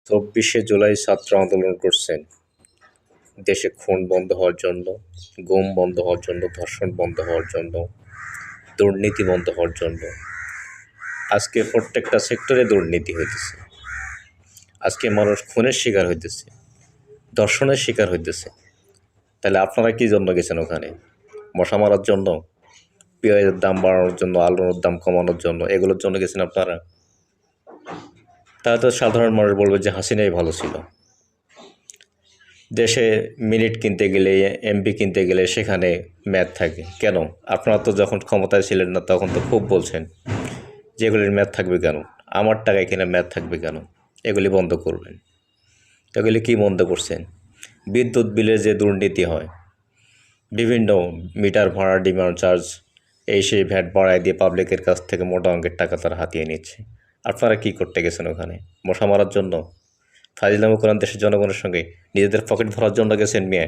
২৪শে জুলাই ছাত্র আন্দোলন করছেন দেশে খুন বন্ধ হওয়ার জন্য, গুম বন্ধ হওয়ার জন্য, ধর্ষণ বন্ধ হওয়ার জন্য, দুর্নীতি বন্ধ হওয়ার জন্য। আজকে প্রত্যেকটা সেক্টরে দুর্নীতি হইতেছে। আজকে মানুষ খুনের শিকার হইতেছে, ধর্ষণের শিকার হইতেছে। তাহলে আপনারা কী জন্য গেছেন ওখানে? মশা মারার জন্য, পেঁয়াজের দাম বাড়ানোর জন্য, আলুর দাম কমানোর জন্য, এগুলোর জন্য গেছেন আপনারা? তাহলে তো সাধারণ মানুষ বলবে যে হাসিনাই ভালো ছিল। দেশে মিনিট কিনতে গেলে, এমবি কিনতে গেলে সেখানে মেয়াদ থাকে কেন? আপনারা তো যখন ক্ষমতায় ছিলেন না তখন তো খুব বলছেন যে এগুলির মেয়াদ থাকবে কেন, আমার টাকায় কিনে মেয়াদ থাকবে কেন, এগুলি বন্ধ করবেন। এগুলি কি বন্ধ করছেন? বিদ্যুৎ বিলে যে দুর্নীতি হয়, বিভিন্ন মিটার ভাড়া, ডিমান্ড চার্জ, এই সেই ভ্যাট বাড়ায় দিয়ে পাবলিকের কাছ থেকে মোটা অঙ্কের টাকা তারা হাতিয়ে নিচ্ছে। আপনারা কি করতে গেছেন ওখানে? মশা মারার জন্য? ফাজিলামো করেন দেশের জনগণের সঙ্গে? নিজেদের পকেট ভরার জন্য গেছেন মেয়ে?